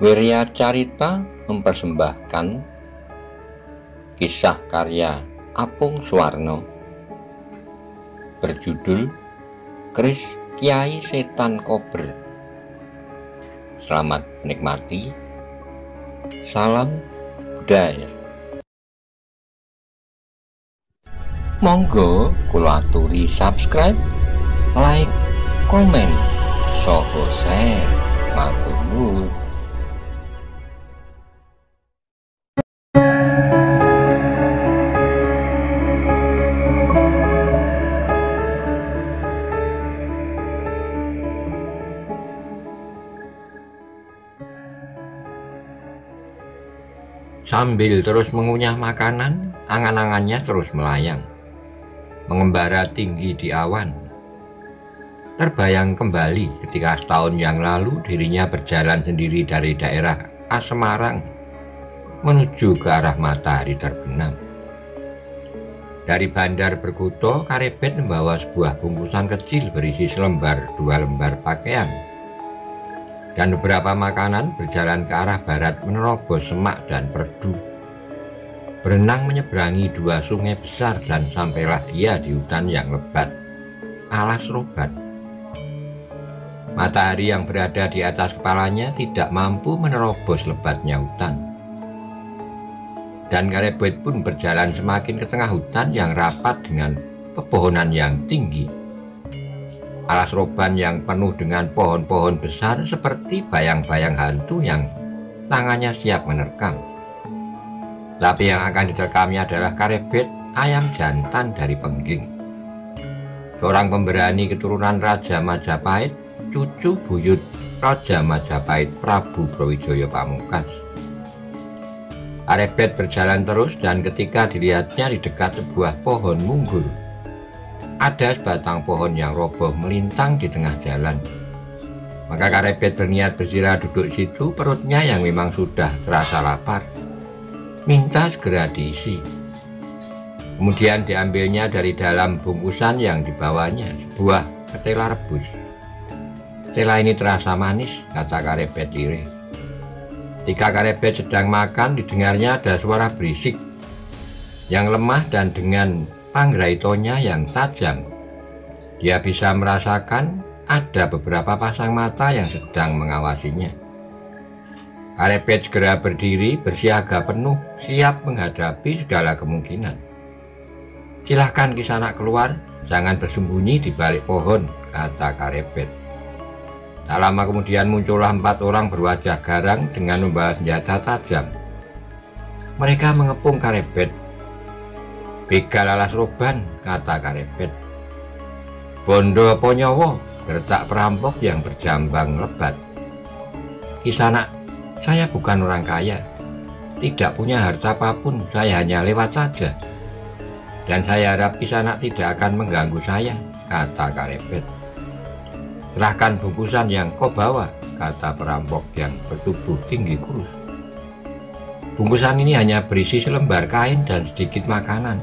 Wirya Carita mempersembahkan kisah karya Apung Suwarno berjudul Keris Kyai Setan Kober. Selamat menikmati. Salam budaya. Monggo kula aturi subscribe, like, komen, saha share. Matur nuwun. Sambil terus mengunyah makanan, angan-angannya terus melayang, mengembara tinggi di awan. Terbayang kembali ketika setahun yang lalu dirinya berjalan sendiri dari daerah Semarang menuju ke arah matahari terbenam. Dari bandar Berkuto, Karebet membawa sebuah bungkusan kecil berisi dua lembar pakaian dan beberapa makanan, berjalan ke arah barat menerobos semak dan perdu. Berenang menyeberangi dua sungai besar dan sampailah ia di hutan yang lebat, Alas Roban. Matahari yang berada di atas kepalanya tidak mampu menerobos lebatnya hutan. Dan Karebet pun berjalan semakin ke tengah hutan yang rapat dengan pepohonan yang tinggi. Alas Roban yang penuh dengan pohon-pohon besar seperti bayang-bayang hantu yang tangannya siap menerkam. Tapi yang akan diterkamnya adalah Karebet, ayam jantan dari Pengging. Seorang pemberani keturunan Raja Majapahit, cucu buyut Raja Majapahit Prabu Brawijaya Pamungkas. Karebet berjalan terus dan ketika dilihatnya di dekat sebuah pohon munggur, ada sebatang pohon yang roboh melintang di tengah jalan. Maka Karebet berniat beristirahat duduk di situ, perutnya yang memang sudah terasa lapar minta segera diisi. Kemudian diambilnya dari dalam bungkusan yang dibawanya sebuah ketela rebus. Ketela ini terasa manis, kata Karebet iri. Ketika Karebet sedang makan, didengarnya ada suara berisik yang lemah dan dengan panggraitonya yang tajam. Dia bisa merasakan ada beberapa pasang mata yang sedang mengawasinya. Karebet segera berdiri, bersiaga penuh, siap menghadapi segala kemungkinan. Silahkan Kisanak keluar, jangan bersembunyi di balik pohon, kata Karebet. Tak lama kemudian muncullah 4 orang berwajah garang dengan membawa senjata tajam. Mereka mengepung Karebet. Begal Alas Roban, kata Karebet. Bondo Ponyowo, gertak perampok yang berjambang lebat. Kisanak, saya bukan orang kaya, tidak punya harta apapun, saya hanya lewat saja. Dan saya harap Kisanak tidak akan mengganggu saya, kata Karebet. Serahkan bungkusan yang kau bawa, kata perampok yang bertubuh tinggi kurus. Bungkusan ini hanya berisi selembar kain dan sedikit makanan.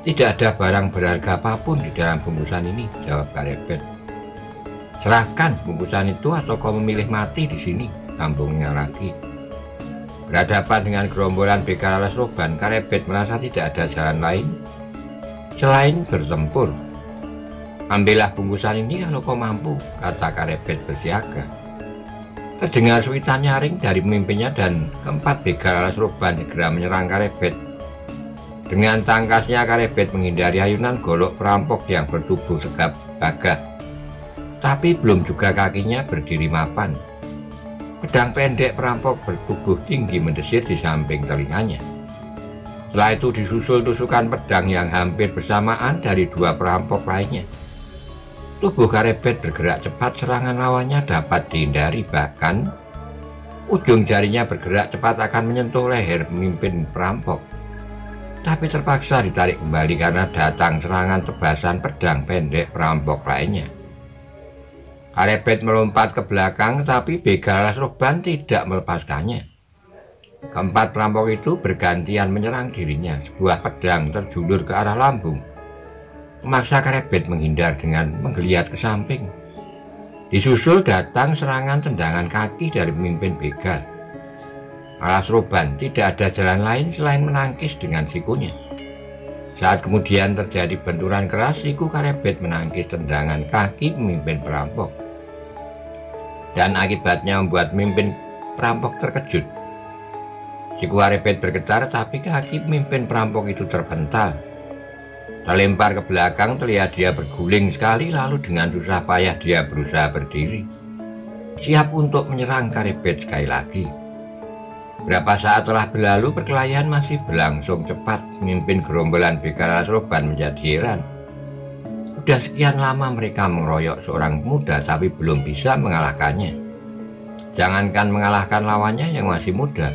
Tidak ada barang berharga apapun di dalam bungkusan ini, jawab Karebet. Serahkan bungkusan itu atau kau memilih mati di sini, sambungnya lagi. Berhadapan dengan gerombolan begal Alas Roban, Karebet merasa tidak ada jalan lain selain bertempur. Ambillah bungkusan ini kalau kau mampu, kata Karebet bersiaga. Terdengar suitan nyaring dari pemimpinnya dan keempat begal Alas Roban segera menyerang Karebet. Dengan tangkasnya Karebet menghindari ayunan golok perampok yang bertubuh tegap gagah. Tapi belum juga kakinya berdiri mapan. Pedang pendek perampok bertubuh tinggi mendesir di samping telinganya. Setelah itu disusul tusukan pedang yang hampir bersamaan dari 2 perampok lainnya. Tubuh Karebet bergerak cepat, serangan lawannya dapat dihindari, bahkan ujung jarinya bergerak cepat akan menyentuh leher pemimpin perampok. Tapi terpaksa ditarik kembali karena datang serangan tebasan pedang pendek perampok lainnya. Karebet melompat ke belakang, tapi begal Alas Roban tidak melepaskannya. Keempat perampok itu bergantian menyerang dirinya. Sebuah pedang terjulur ke arah lambung, memaksa Karebet menghindar dengan menggeliat ke samping. Disusul datang serangan tendangan kaki dari pemimpin begal. Alas Roban tidak ada jalan lain selain menangkis dengan sikunya. Saat kemudian terjadi benturan keras, siku Karebet menangkis tendangan kaki pemimpin perampok. Dan akibatnya membuat pemimpin perampok terkejut. Siku Karebet bergetar, tapi kaki pemimpin perampok itu terpental. Terlempar ke belakang, terlihat dia berguling sekali, lalu dengan susah payah dia berusaha berdiri, siap untuk menyerang Karebet sekali lagi. Berapa saat telah berlalu, perkelahian masih berlangsung cepat. Pemimpin gerombolan begal Alas Roban menjadi heran. Sudah sekian lama mereka mengeroyok seorang pemuda, tapi belum bisa mengalahkannya. Jangankan mengalahkan lawannya yang masih muda,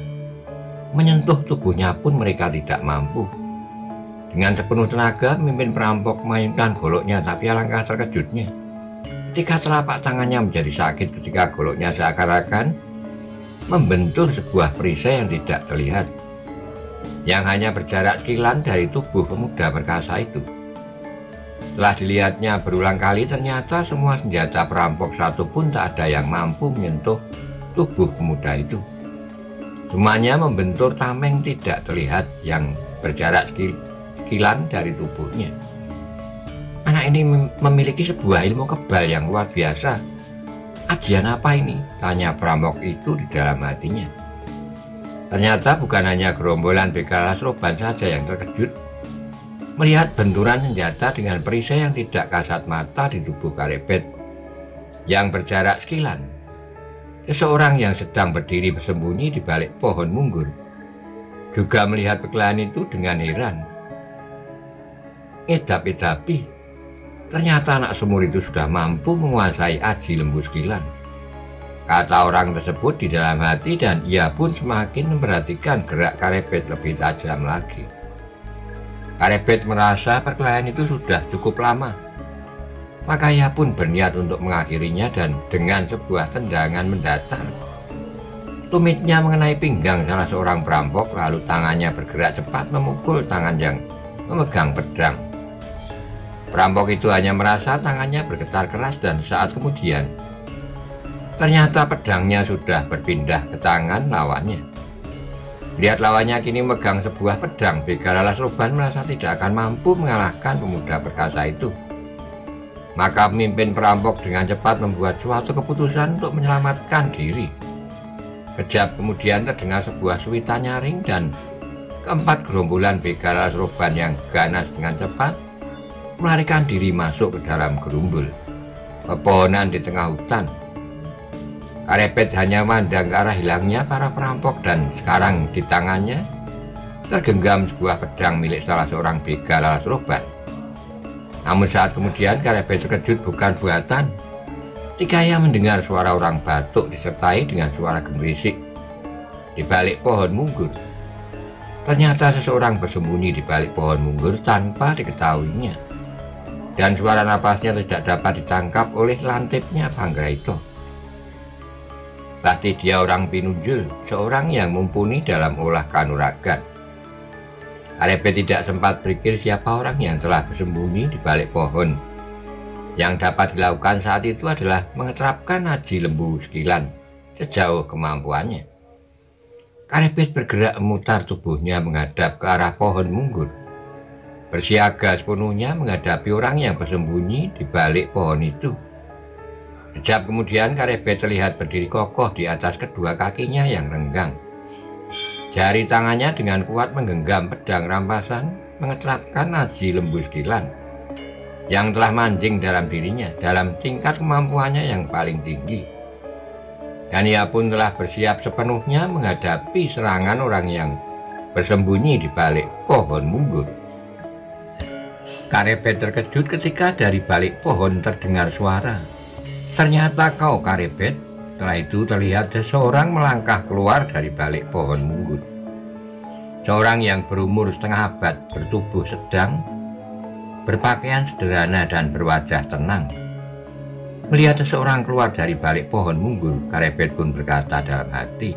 menyentuh tubuhnya pun mereka tidak mampu. Dengan sepenuh tenaga, pemimpin perampok memainkan goloknya, tapi alangkah terkejutnya ketika telapak tangannya menjadi sakit ketika goloknya seakan-akan membentur sebuah perisai yang tidak terlihat, yang hanya berjarak sekilan dari tubuh pemuda perkasa itu. Setelah dilihatnya berulang kali, ternyata semua senjata perampok satu pun tak ada yang mampu menyentuh tubuh pemuda itu. Semuanya membentur tameng tidak terlihat yang berjarak sekilan dari tubuhnya. Anak ini memiliki sebuah ilmu kebal yang luar biasa. Ajian apa ini? Tanya perampok itu di dalam hatinya. Ternyata bukan hanya gerombolan begal Alas Roban saja yang terkejut melihat benturan senjata dengan perisai yang tidak kasat mata di tubuh Karebet yang berjarak sekilan. Seseorang yang sedang berdiri bersembunyi di balik pohon munggur juga melihat perkelahian itu dengan heran. Tapi ternyata anak semur itu sudah mampu menguasai aji lembu sekilan, kata orang tersebut di dalam hati, dan ia pun semakin memperhatikan gerak Karebet lebih tajam lagi. Karebet merasa perkelahian itu sudah cukup lama, maka ia pun berniat untuk mengakhirinya, dan dengan sebuah tendangan mendatar, tumitnya mengenai pinggang salah seorang perampok, lalu tangannya bergerak cepat memukul tangan yang memegang pedang. Perampok itu hanya merasa tangannya bergetar keras, dan saat kemudian ternyata pedangnya sudah berpindah ke tangan lawannya. Lihat lawannya kini memegang sebuah pedang, begal Alas Roban merasa tidak akan mampu mengalahkan pemuda perkasa itu. Maka pemimpin perampok dengan cepat membuat suatu keputusan untuk menyelamatkan diri. Kejap kemudian terdengar sebuah suitan nyaring, dan keempat gerombolan begal Alas Roban yang ganas dengan cepat melarikan diri masuk ke dalam gerumbul pepohonan di tengah hutan. Karebet hanya memandang ke arah hilangnya para perampok, dan sekarang di tangannya tergenggam sebuah pedang milik salah seorang begal Alas Roban. Namun saat kemudian Karebet terkejut bukan buatan ketika ia mendengar suara orang batuk disertai dengan suara gemerisik di balik pohon munggur. Ternyata seseorang bersembunyi di balik pohon munggur tanpa diketahuinya, dan suara napasnya tidak dapat ditangkap oleh lantipnya Panggraita. Pasti dia orang pinunjul, seorang yang mumpuni dalam olah kanuragan. Karebet tidak sempat berpikir siapa orang yang telah bersembunyi di balik pohon. Yang dapat dilakukan saat itu adalah mengeterapkan aji lembu sekilan sejauh kemampuannya. Karebet bergerak memutar tubuhnya menghadap ke arah pohon munggur, bersiaga sepenuhnya menghadapi orang yang bersembunyi di balik pohon itu. Sekejap kemudian Karebet terlihat berdiri kokoh di atas kedua kakinya yang renggang. Jari tangannya dengan kuat menggenggam pedang rampasan, mengeterapkan aji lembu sekilan yang telah mancing dalam dirinya dalam tingkat kemampuannya yang paling tinggi. Dan ia pun telah bersiap sepenuhnya menghadapi serangan orang yang bersembunyi di balik pohon munggur. Karebet terkejut ketika dari balik pohon terdengar suara. Ternyata kau, Karebet. Setelah itu terlihat seseorang melangkah keluar dari balik pohon munggur. Seorang yang berumur setengah abad, bertubuh sedang, berpakaian sederhana dan berwajah tenang. Melihat seseorang keluar dari balik pohon munggur, Karebet pun berkata dalam hati,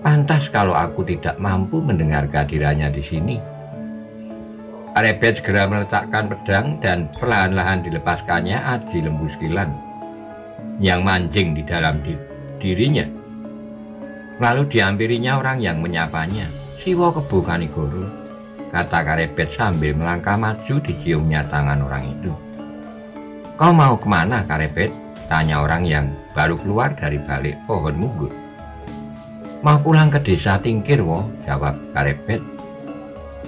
"Pantas kalau aku tidak mampu mendengar kehadirannya di sini." Karebet segera meletakkan pedang dan perlahan-lahan dilepaskannya aji lembu sekilan. yang mancing di dalam dirinya. Lalu dihampirinya orang yang menyapanya. "Siwa Kebo Kanigoro," kata Karebet sambil melangkah maju. Diciumnya tangan orang itu. "Kau mau kemana, Karebet?" tanya orang yang baru keluar dari balik pohon munggur. "Mau pulang ke desa Tingkir, wo," jawab Karebet.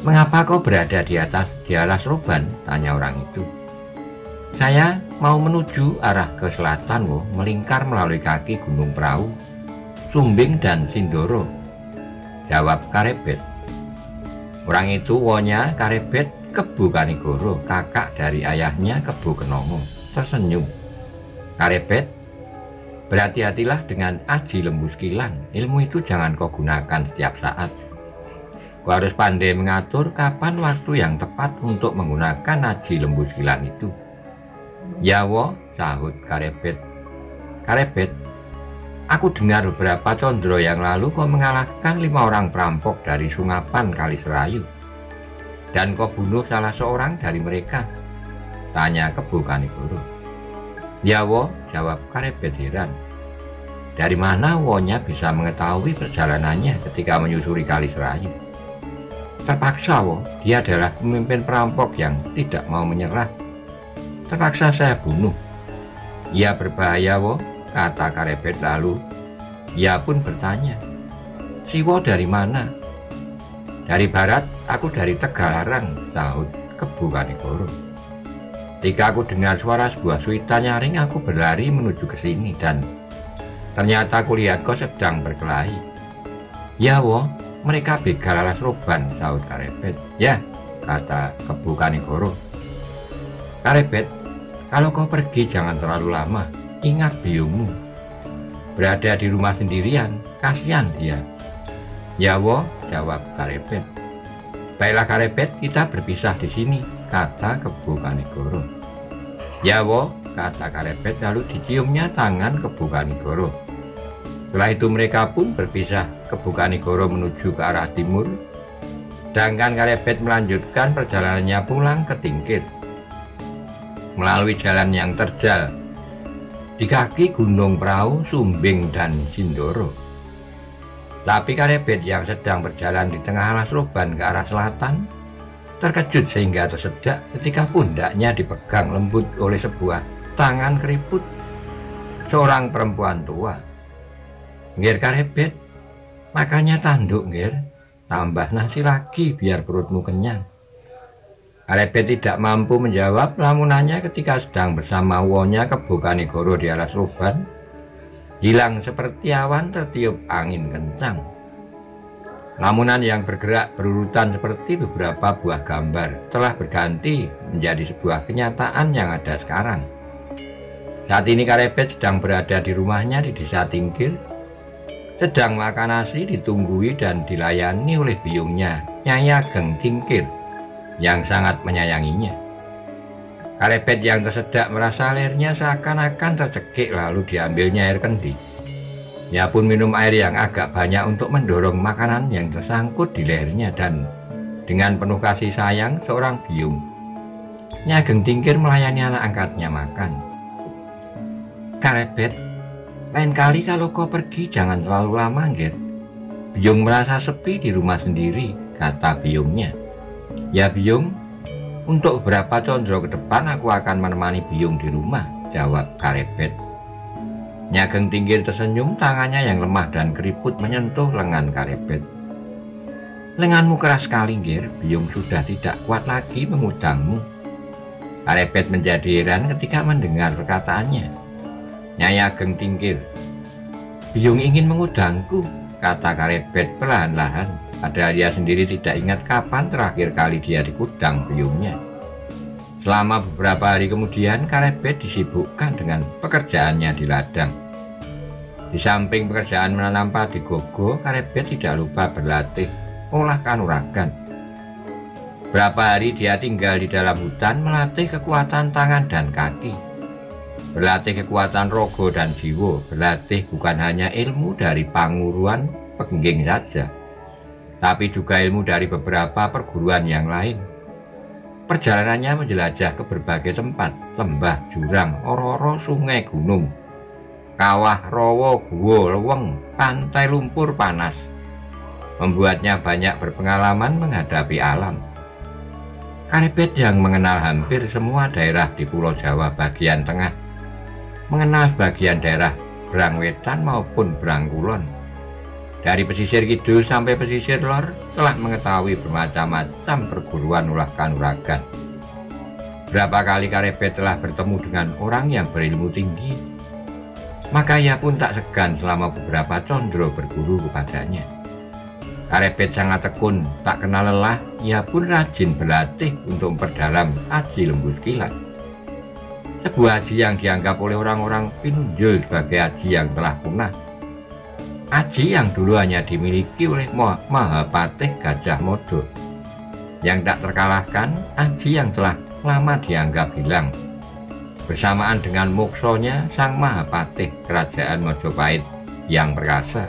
"Mengapa kau berada di alas roban?" tanya orang itu. "Saya mau menuju arah ke selatan, wo, melingkar melalui kaki Gunung Perahu, Sumbing dan Sindoro," jawab Karebet. Orang itu wonya Karebet Kebo Kanigoro, kakak dari ayahnya Kebo Kenongo, tersenyum. "Karebet, berhati-hatilah dengan aji lembu sekilan. Ilmu itu jangan kau gunakan setiap saat. Kau harus pandai mengatur kapan waktu yang tepat untuk menggunakan aji lembu sekilan itu." "Ya, wo," sahut Karebet. "Karebet, aku dengar beberapa condro yang lalu kau mengalahkan 5 orang perampok dari Sungapan Kaliserayu. Dan kau bunuh salah seorang dari mereka?" tanya Kebo Kanigoro. "Ya, wo," jawab Karebet heran. Dari mana wonya bisa mengetahui perjalanannya ketika menyusuri Kaliserayu? "Terpaksa, wo. Dia adalah pemimpin perampok yang tidak mau menyerah. Terpaksa saya bunuh." "Ia berbahaya, wo," kata Karebet lalu. Ia pun bertanya, "Siwo dari mana?" "Dari barat, aku dari Tegalarang," sahut Kebo Kanigoro. "Ketika aku dengar suara sebuah suitan nyaring, aku berlari menuju ke sini dan ternyata aku lihat kau sedang berkelahi." "Ya, wo, mereka begal alas roban," sahut Karebet. "Ya," kata Kebo Kanigoro. "Karebet, kalau kau pergi jangan terlalu lama. Ingat biungmu. Berada di rumah sendirian, kasihan dia." "Ya, wo," jawab Karebet. "Baiklah Karebet, kita berpisah di sini," kata Kebo Kanigoro. "Ya, wo," kata Karebet lalu diciumnya tangan Kebo Kanigoro. Setelah itu mereka pun berpisah. Kebo Kanigoro menuju ke arah timur, sedangkan Karebet melanjutkan perjalanannya pulang ke Tingkir melalui jalan yang terjal di kaki Gunung Perahu, Sumbing dan Sindoro. Tapi Karebet yang sedang berjalan di tengah alas roban ke arah selatan terkejut sehingga tersedak ketika pundaknya dipegang lembut oleh sebuah tangan keriput seorang perempuan tua. "Ngir Karebet, makannya tanduk, ngir. Tambah nasi lagi biar perutmu kenyang." Karebet tidak mampu menjawab lamunannya ketika sedang bersama wonya Kebo Kanigoro di alas roban. Hilang seperti awan tertiup angin kencang. Lamunan yang bergerak berurutan seperti beberapa buah gambar telah berganti menjadi sebuah kenyataan yang ada sekarang. Saat ini Karebet sedang berada di rumahnya di desa Tingkir, sedang makan nasi ditunggui dan dilayani oleh biungnya, Nyai Ageng Tingkir, yang sangat menyayanginya. Karebet yang tersedak merasa lehernya seakan-akan tercekik lalu diambilnya air kendi. Ia pun minum air yang agak banyak untuk mendorong makanan yang tersangkut di lehernya dan dengan penuh kasih sayang seorang biung, Nyai Ageng Tingkir melayani anak angkatnya makan. "Karebet, lain kali kalau kau pergi jangan terlalu lama, ngir. Biung merasa sepi di rumah sendiri," kata biungnya. "Ya, biung, untuk beberapa condro ke depan aku akan menemani biung di rumah," jawab Karebet. Nyai Ageng Tingkir tersenyum, tangannya yang lemah dan keriput menyentuh lengan Karebet. "Lenganmu keras sekali, ngir. Biung sudah tidak kuat lagi mengudangmu." Karebet menjadi heran ketika mendengar perkataannya. "Nyai Ageng Tingkir, biung ingin mengudangku," kata Karebet perlahan-lahan. Padahal dia sendiri tidak ingat kapan terakhir kali dia dikudang biungnya. Selama beberapa hari kemudian, Karebet disibukkan dengan pekerjaannya di ladang. Di samping pekerjaan menanam padi gogo, Karebet tidak lupa berlatih olah kanuragan. Berapa hari dia tinggal di dalam hutan melatih kekuatan tangan dan kaki, berlatih kekuatan rogo dan jiwa, berlatih bukan hanya ilmu dari panguruan pengging saja, tapi juga ilmu dari beberapa perguruan yang lain. Perjalanannya menjelajah ke berbagai tempat, lembah, jurang, oro-oro, sungai, gunung, kawah rawa, gua leweng, pantai lumpur panas, membuatnya banyak berpengalaman menghadapi alam. Karepet yang mengenal hampir semua daerah di Pulau Jawa bagian tengah, mengenal sebagian daerah Brang Wetan maupun Brang Kulon, dari pesisir kidul sampai pesisir lor, telah mengetahui bermacam-macam perguruan ulah kanuragan. Berapa kali Karepet telah bertemu dengan orang yang berilmu tinggi, maka ia pun tak segan selama beberapa condro berguru kepadanya. Karepet sangat tekun, tak kenal lelah, ia pun rajin berlatih untuk memperdalam aji lembu sekilan. Sebuah aji yang dianggap oleh orang-orang Pinunjul sebagai aji yang telah punah. Aji yang dulu hanya dimiliki oleh Mahapatih Gajah Mada. Yang tak terkalahkan, aji yang telah lama dianggap hilang. Bersamaan dengan moksonya sang Mahapatih Kerajaan Majapahit yang perkasa.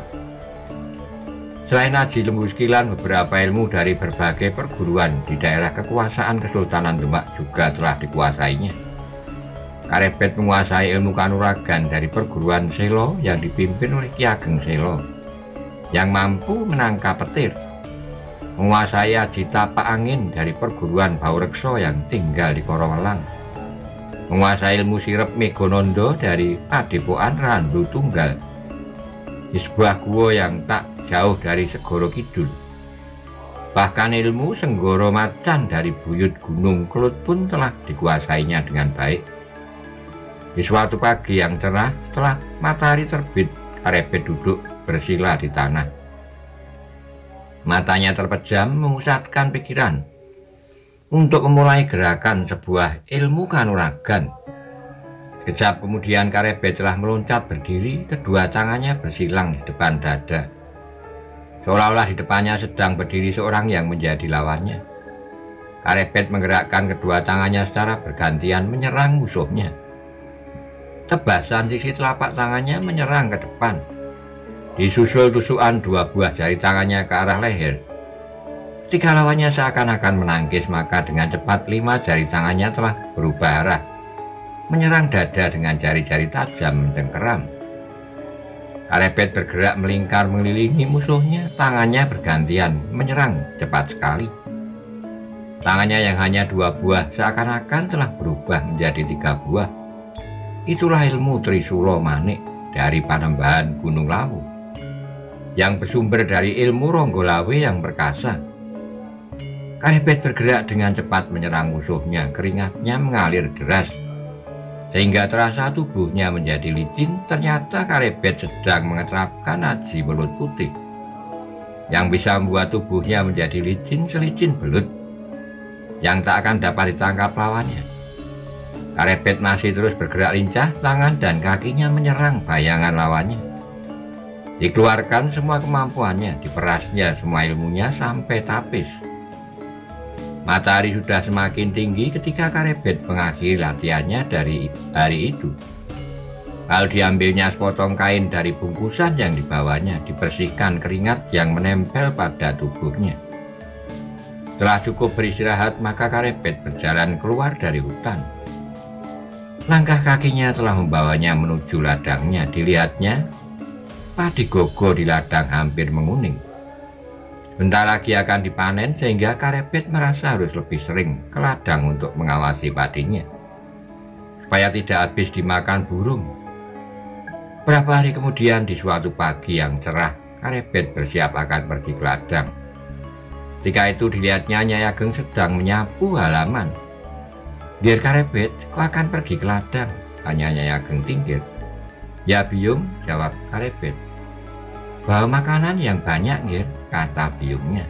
Selain aji lembu sekilan, beberapa ilmu dari berbagai perguruan di daerah kekuasaan Kesultanan Demak juga telah dikuasainya. Karepet menguasai ilmu kanuragan dari perguruan Selo yang dipimpin oleh Ki Ageng Selo, yang mampu menangkap petir. Menguasai aji tapak angin dari perguruan Baurekso yang tinggal di Korowelang. Menguasai ilmu sirep Megonondo dari Padepokan Randu Tunggal, di sebuah gua yang tak jauh dari Segoro Kidul. Bahkan ilmu Senggoro Macan dari buyut Gunung Kelut pun telah dikuasainya dengan baik. Di suatu pagi yang cerah, setelah matahari terbit, Karepet duduk bersila di tanah. Matanya terpejam memusatkan pikiran untuk memulai gerakan sebuah ilmu kanuragan. Sekejap kemudian Karepet telah meloncat berdiri, kedua tangannya bersilang di depan dada. Seolah-olah di depannya sedang berdiri seorang yang menjadi lawannya. Karepet menggerakkan kedua tangannya secara bergantian menyerang musuhnya. Tebasan sisi telapak tangannya menyerang ke depan. Disusul tusukan dua buah jari tangannya ke arah leher. Ketika lawannya seakan-akan menangkis, maka dengan cepat 5 jari tangannya telah berubah arah, menyerang dada dengan jari-jari tajam mencengkeram. Karepet bergerak melingkar mengelilingi musuhnya, tangannya bergantian menyerang cepat sekali. Tangannya yang hanya 2 buah seakan-akan telah berubah menjadi 3 buah. Itulah ilmu Trisula Manik dari Panembahan Gunung Lawu, yang bersumber dari ilmu Ronggolawe yang perkasa. Karepet bergerak dengan cepat menyerang musuhnya, keringatnya mengalir deras, sehingga terasa tubuhnya menjadi licin. Ternyata Karepet sedang mengeterapkan aji belut putih, yang bisa membuat tubuhnya menjadi licin selicin belut, yang tak akan dapat ditangkap lawannya. Karepet masih terus bergerak lincah, tangan dan kakinya menyerang bayangan lawannya. Dikeluarkan semua kemampuannya, diperasnya semua ilmunya sampai tapis. Matahari sudah semakin tinggi ketika Karepet mengakhiri latihannya dari hari itu. Lalu diambilnya sepotong kain dari bungkusan yang dibawanya, dibersihkan keringat yang menempel pada tubuhnya. Setelah cukup beristirahat, maka Karepet berjalan keluar dari hutan. Langkah kakinya telah membawanya menuju ladangnya. Dilihatnya, padi gogo di ladang hampir menguning. Bentar lagi akan dipanen, sehingga Karepet merasa harus lebih sering ke ladang untuk mengawasi padinya, supaya tidak habis dimakan burung. Beberapa hari kemudian, di suatu pagi yang cerah, Karepet bersiap akan pergi ke ladang. Ketika itu dilihatnya Nyai Ageng sedang menyapu halaman. "Ngir Karepet, kau akan pergi ke ladang?" tanya Nyai Ageng Tingkir. "Ya Biyung," jawab Karepet. "Bawa makanan yang banyak, Ngir," kata Biyungnya.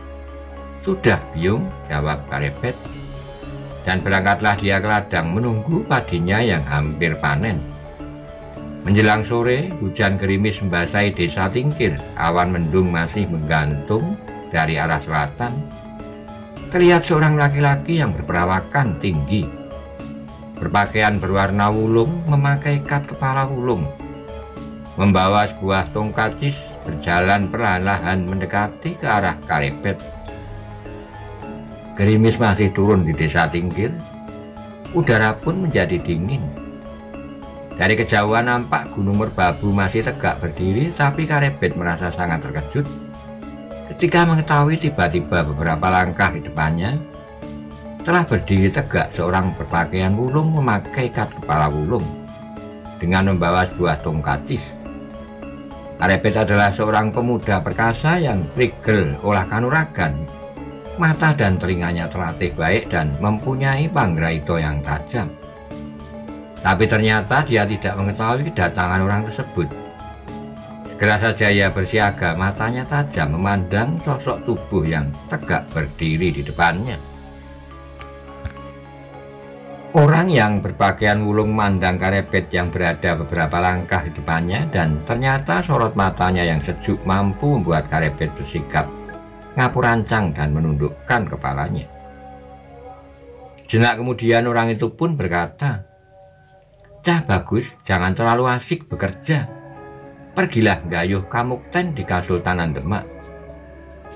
"Sudah Biyung," jawab Karepet. Dan berangkatlah dia ke ladang menunggu padinya yang hampir panen. Menjelang sore, hujan gerimis membasahi desa Tingkir. Awan mendung masih menggantung dari arah selatan. Terlihat seorang laki-laki yang berperawakan tinggi, berpakaian berwarna wulung, memakai ikat kepala wulung, membawa sebuah tongkat cis, berjalan perlahan-lahan mendekati ke arah Karepet. Gerimis masih turun di desa Tingkir. Udara pun menjadi dingin. Dari kejauhan nampak Gunung Merbabu masih tegak berdiri, tapi Karebet merasa sangat terkejut ketika mengetahui tiba-tiba beberapa langkah di depannya telah berdiri tegak seorang berpakaian wulung memakai ikat kepala wulung dengan membawa sebuah tongkat. Karebet adalah seorang pemuda perkasa yang prigel olah kanuragan. Mata dan telinganya terlatih baik dan mempunyai panggraito yang tajam. Tapi ternyata dia tidak mengetahui kedatangan orang tersebut. Segera saja ia bersiaga, matanya tajam memandang sosok tubuh yang tegak berdiri di depannya. Orang yang berpakaian wulung memandang Karebet yang berada beberapa langkah di depannya, dan ternyata sorot matanya yang sejuk mampu membuat Karebet bersikap ngapurancang dan menundukkan kepalanya. Jenak kemudian orang itu pun berkata, "Cah bagus, jangan terlalu asik bekerja. Pergilah gayuh kamukten di Kasultanan Demak.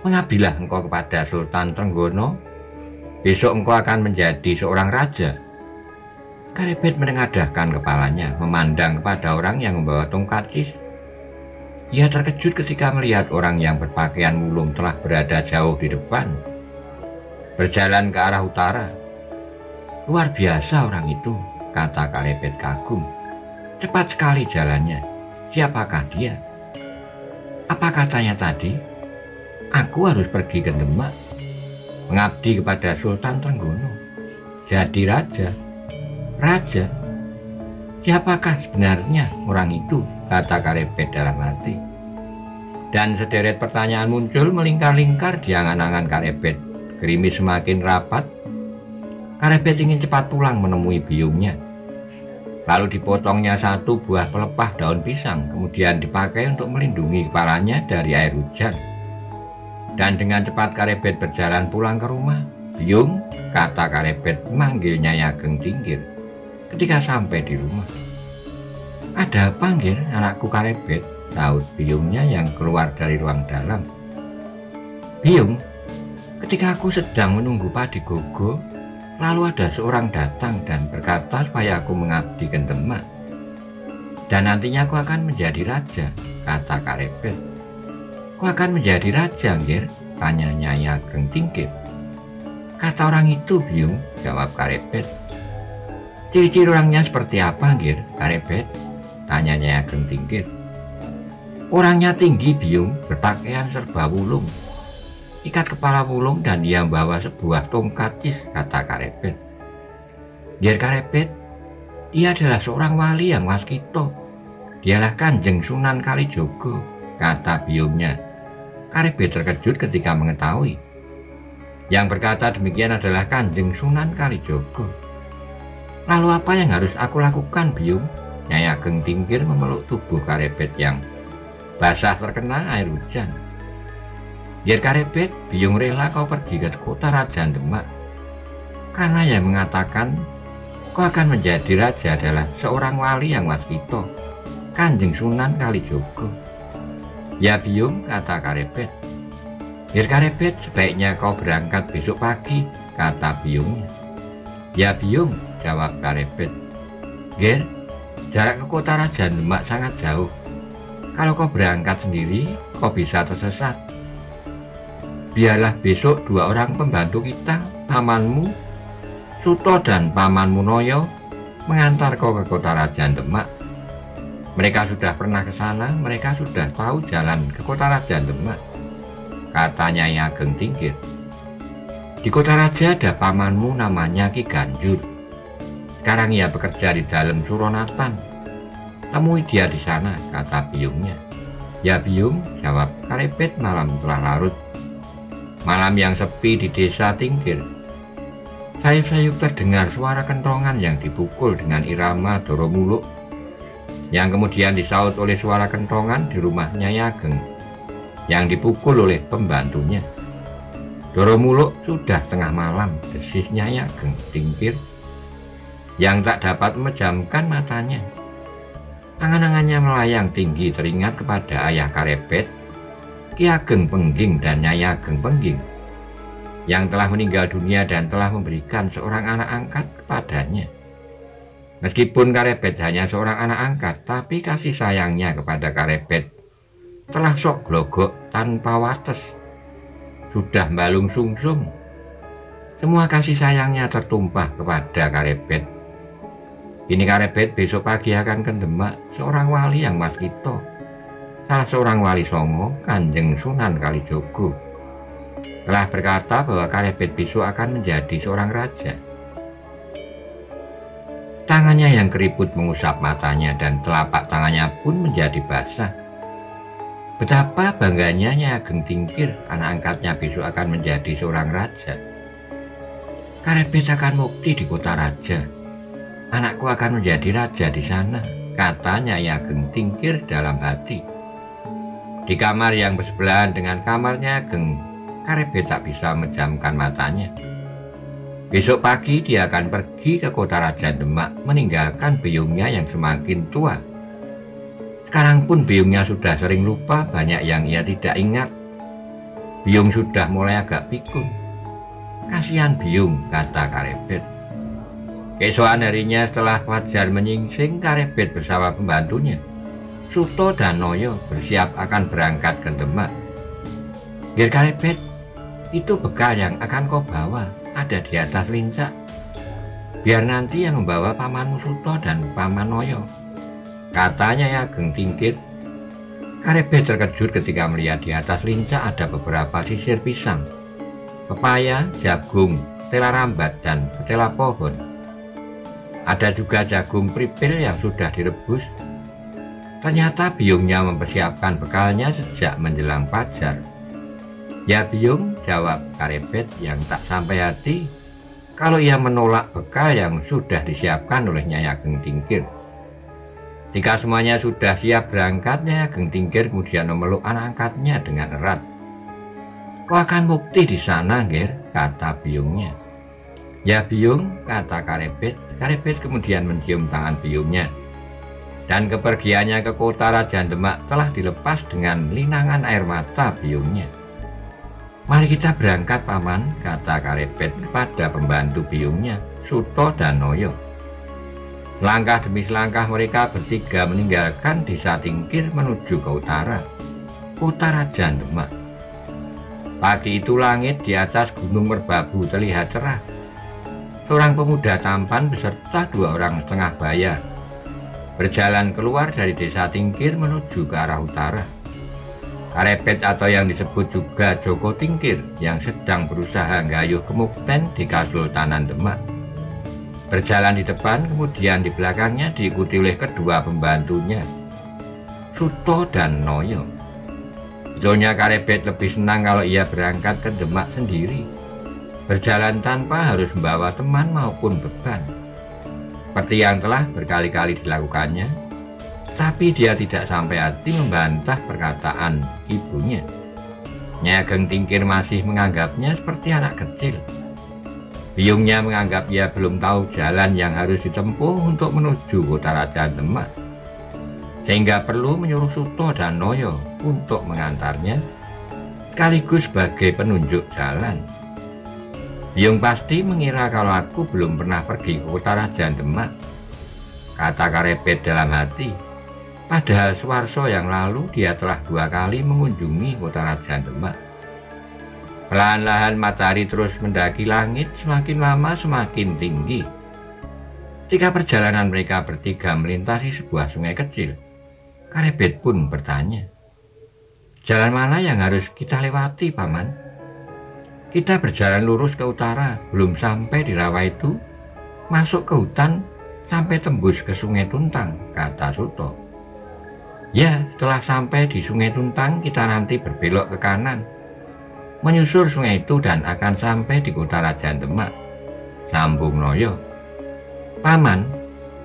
Mengabdilah engkau kepada Sultan Trenggono. Besok engkau akan menjadi seorang raja." Karebet menengadahkan kepalanya, memandang kepada orang yang membawa tongkat. Ia terkejut ketika melihat orang yang berpakaian wulung telah berada jauh di depan, berjalan ke arah utara. "Luar biasa orang itu," kata Karebet kagum. "Cepat sekali jalannya. Siapakah dia? Apa katanya tadi? Aku harus pergi ke Demak, mengabdi kepada Sultan Trenggono, jadi raja." "Raja? Siapakah sebenarnya orang itu?" kata Karebet dalam hati. Dan sederet pertanyaan muncul melingkar-lingkar di angan-angan Karebet. Gerimis semakin rapat. Karebet ingin cepat pulang menemui biungnya. Lalu dipotongnya satu buah pelepah daun pisang, kemudian dipakai untuk melindungi kepalanya dari air hujan. Dan dengan cepat Karebet berjalan pulang ke rumah. "Biung," kata Karebet memanggil Nyai Ageng Tingkir ketika sampai di rumah. "Ada apa, Nggir, anakku Karebet?" taut biungnya yang keluar dari ruang dalam. "Biung, ketika aku sedang menunggu padi gogo, lalu ada seorang datang dan berkata supaya aku mengabdi ke Demak. Dan nantinya aku akan menjadi raja," kata Karebet. "Kau akan menjadi raja, Nggir?" tanya Nyai Ageng Tingkir. "Kata orang itu, Biung," jawab Karebet. "Ciri-ciri orangnya seperti apa, Nggir, Karebet?" tanya Nyai Ageng Tingkir. "Orangnya tinggi, Biung, berpakaian serba wulung, ikat kepala wulung, dan dia membawa sebuah tongkat," kata Karebet. "Nggir, Karebet, dia adalah seorang wali yang waskito. Dialah Kanjeng Sunan Kalijogo," kata biungnya. Karebet terkejut ketika mengetahui yang berkata demikian adalah Kanjeng Sunan Kalijogo. "Lalu apa yang harus aku lakukan, Biung?" Nyai Ageng Tingkir memeluk tubuh Karebet yang basah terkena air hujan. "Nggir, Karebet, biung rela kau pergi ke kota Raja Demak, karena yang mengatakan kau akan menjadi raja adalah seorang wali yang waskito, Kanjeng Sunan Kalijogo." "Ya, Biung," kata Karebet. "Nggir, Karebet, sebaiknya kau berangkat besok pagi," kata biungnya. "Ya, Biung," jawab Karebet. "Nggir, jarak ke kota Raja Demak sangat jauh. Kalau kau berangkat sendiri, kau bisa tersesat. Biarlah besok dua orang pembantu kita, pamanmu Suto dan pamanmu Noyo, mengantar kau ke kota Raja Demak. Mereka sudah pernah ke sana, mereka sudah tahu jalan ke kota Raja Demak," kata Nyai Ageng Tingkir. "Di kota raja ada pamanmu namanya Ki Ganjur. Sekarang ia bekerja di dalam Suronatan. Temui dia di sana," kata biungnya. "Ya, Biung," jawab Karebet. Malam telah larut. Malam yang sepi di desa Tingkir. Sayup-sayup terdengar suara kentongan yang dipukul dengan irama Doromuluk, yang kemudian disaut oleh suara kentongan di rumah Nyai Ageng yang dipukul oleh pembantunya. "Doromuluk, sudah tengah malam," desis Nyai Ageng Tingkir yang tak dapat memejamkan matanya. Angan-angannya melayang tinggi teringat kepada ayah Karebet, Ki Ageng Pengging dan Nyai Ageng Pengging, yang telah meninggal dunia dan telah memberikan seorang anak angkat kepadanya. Meskipun Karebet hanya seorang anak angkat, tapi kasih sayangnya kepada Karebet telah sok glogok tanpa wates. Sudah balung sungsung. Semua kasih sayangnya tertumpah kepada Karebet. Ini Karebet besok pagi akan ke Demak, seorang wali yang waskita, salah seorang wali songo, Kanjeng Sunan Kalijogo, telah berkata bahwa Karebet besok akan menjadi seorang raja. Tangannya yang keriput mengusap matanya dan telapak tangannya pun menjadi basah. Betapa bangganya Nyai Ageng Tingkir, anak angkatnya besok akan menjadi seorang raja. Karebet akan mukti di kota raja. Anakku akan menjadi raja di sana, kata Nyai Ageng Tingkir dalam hati. Di kamar yang bersebelahan dengan kamarnya Ageng, Karebet tak bisa menjamkan matanya. Besok pagi dia akan pergi ke kota Raja Demak meninggalkan biyungnya yang semakin tua. Sekarang pun biyungnya sudah sering lupa banyak yang ia tidak ingat. Biyung sudah mulai agak pikun. Kasihan biyung, kata Karebet. Keesokan harinya setelah fajar menyingsing, Karebet bersama pembantunya, Suto dan Noyo, bersiap akan berangkat ke Demak. Biar Karebet, itu bekal yang akan kau bawa, ada di atas lincak. Biar nanti yang membawa pamanmu Suto dan paman Noyo, katanya Nyai Ageng Tingkir. Karebet terkejut ketika melihat di atas lincak ada beberapa sisir pisang, pepaya, jagung, tela rambat, dan petela pohon. Ada juga jagung pripil yang sudah direbus. Ternyata biyungnya mempersiapkan bekalnya sejak menjelang fajar. Ya biyung, jawab Karebet yang tak sampai hati kalau ia menolak bekal yang sudah disiapkan oleh Nyai Ageng Tingkir. Jika semuanya sudah siap berangkat, Nyai Ageng Tingkir kemudian memeluk anak angkatnya dengan erat. Kau akan mukti di sana, Ger, kata biyungnya. Ya biyung, kata Karebet. Karebet kemudian mencium tangan biyungnya. Dan kepergiannya ke kota Raja Demak telah dilepas dengan linangan air mata biyungnya. Mari kita berangkat, Paman, kata Karebet kepada pembantu biyungnya, Suto dan Noyo. Langkah demi selangkah mereka bertiga meninggalkan desa Tingkir menuju ke utara, kota Raja Demak. Pagi itu langit di atas Gunung Merbabu terlihat cerah. Seorang pemuda tampan beserta 2 orang setengah baya berjalan keluar dari desa Tingkir menuju ke arah utara. Karebet atau yang disebut juga Joko Tingkir yang sedang berusaha gayuh kemukten di Kasultanan Demak berjalan di depan, kemudian di belakangnya diikuti oleh kedua pembantunya, Suto dan Noyo. Sebetulnya Karebet lebih senang kalau ia berangkat ke Demak sendiri, berjalan tanpa harus membawa teman maupun beban, seperti yang telah berkali-kali dilakukannya. Tapi dia tidak sampai hati membantah perkataan ibunya. Nyai Ageng Tingkir masih menganggapnya seperti anak kecil. Biyungnya menganggap ia belum tahu jalan yang harus ditempuh untuk menuju kota Raja Demak, sehingga perlu menyuruh Suto dan Noyo untuk mengantarnya, sekaligus sebagai penunjuk jalan. Biyung pasti mengira kalau aku belum pernah pergi ke kota Raja Demak, kata Karebet dalam hati. Padahal sewarso yang lalu dia telah 2 kali mengunjungi kota Raja Demak. Perlahan-lahan matahari terus mendaki langit, semakin lama semakin tinggi. Ketika perjalanan mereka bertiga melintasi sebuah sungai kecil, Karebet pun bertanya, "Jalan mana yang harus kita lewati, Paman?" "Kita berjalan lurus ke utara, belum sampai di rawa itu, masuk ke hutan sampai tembus ke Sungai Tuntang," kata Suto. "Ya, setelah sampai di Sungai Tuntang, kita nanti berbelok ke kanan, menyusur sungai itu dan akan sampai di kota Raja Demak," sambung Noyo. "Paman,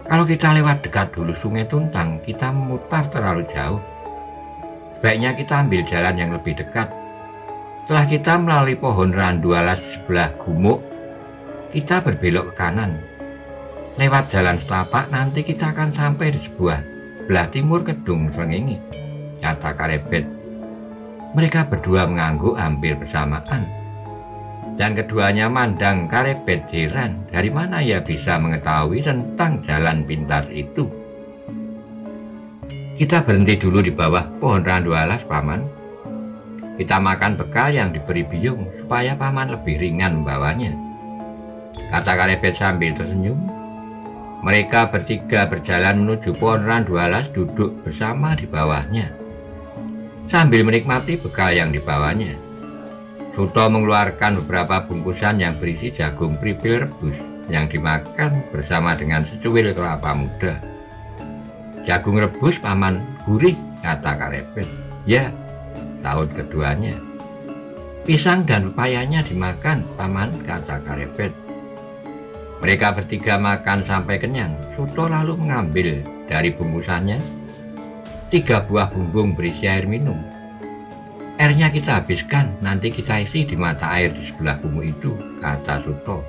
kalau kita lewat dekat dulu Sungai Tuntang, kita memutar terlalu jauh. Sebaiknya kita ambil jalan yang lebih dekat. Setelah kita melalui pohon randu alas di sebelah gumuk, kita berbelok ke kanan. Lewat jalan setapak, nanti kita akan sampai di sebuah belah timur Kedung Srengenge," kata Karebet. Mereka berdua mengangguk hampir bersamaan. Dan keduanya mandang Karebet heran, dari mana ia bisa mengetahui tentang jalan pintas itu. Kita berhenti dulu di bawah pohon randu alas, Paman. Kita makan bekal yang diberi Biyung supaya Paman lebih ringan membawanya, kata Karebet sambil tersenyum. Mereka bertiga berjalan menuju pohon randu alas, duduk bersama di bawahnya sambil menikmati bekal yang dibawanya. Suto mengeluarkan beberapa bungkusan yang berisi jagung pripil rebus yang dimakan bersama dengan secuil kelapa muda. Jagung rebus, Paman, gurih, kata Karebet. Ya, sahut keduanya. Pisang dan pepayanya dimakan, Paman, kata Karebet. Mereka bertiga makan sampai kenyang. Suto lalu mengambil dari bungkusannya 3 buah bumbung berisi air minum. Airnya kita habiskan, nanti kita isi di mata air di sebelah bumbu itu, kata Suto.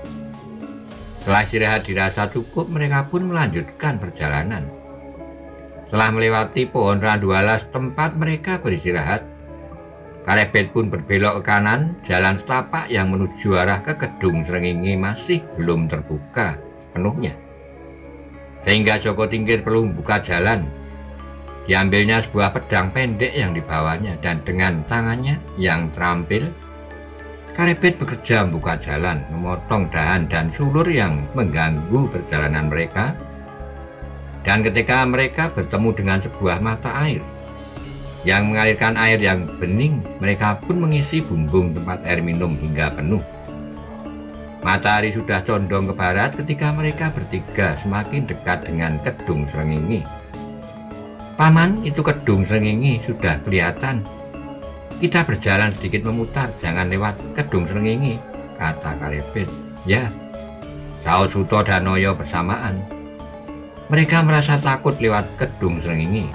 Setelah istirahat dirasa cukup, mereka pun melanjutkan perjalanan. Setelah melewati pohon randu alas tempat mereka beristirahat, Karebet pun berbelok ke kanan. Jalan setapak yang menuju arah ke Kedung Srengenge masih belum terbuka penuhnya, sehingga Joko Tingkir perlu membuka jalan. Diambilnya sebuah pedang pendek yang dibawanya, dan dengan tangannya yang terampil, Karebet bekerja membuka jalan, memotong dahan dan sulur yang mengganggu perjalanan mereka. Dan ketika mereka bertemu dengan sebuah mata air yang mengalirkan air yang bening, mereka pun mengisi bumbung tempat air minum hingga penuh. Matahari sudah condong ke barat ketika mereka bertiga semakin dekat dengan Kedung Srengenge. Paman, itu Kedung Srengenge sudah kelihatan. Kita berjalan sedikit memutar, jangan lewat Kedung Srengenge, kata Karebet. Ya, sahut Suto dan Noyo bersamaan. Mereka merasa takut lewat Kedung Srengenge.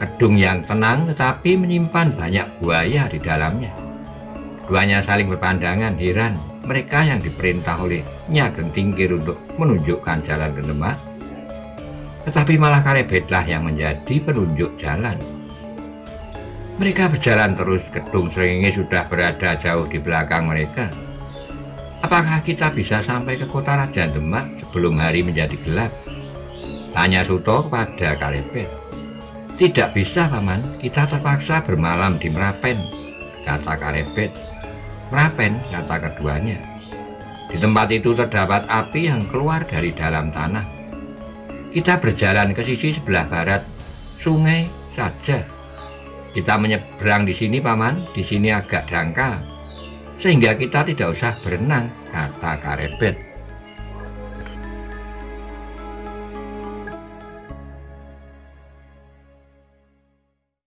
Kedung yang tenang tetapi menyimpan banyak buaya di dalamnya. Keduanya saling berpandangan heran. Mereka yang diperintah oleh Nyai Ageng Tingkir untuk menunjukkan jalan ke Demak, tetapi malah Karebetlah yang menjadi penunjuk jalan. Mereka berjalan terus. Kedung Srengenge sudah berada jauh di belakang mereka. Apakah kita bisa sampai ke kota Raja Demak sebelum hari menjadi gelap? Tanya Suto kepada Karebet. Tidak bisa, Paman, kita terpaksa bermalam di Merapen, kata Karebet. Merapen, kata keduanya. Di tempat itu terdapat api yang keluar dari dalam tanah. Kita berjalan ke sisi sebelah barat sungai saja. Kita menyeberang di sini, Paman. Di sini agak dangkal, sehingga kita tidak usah berenang, kata Karebet.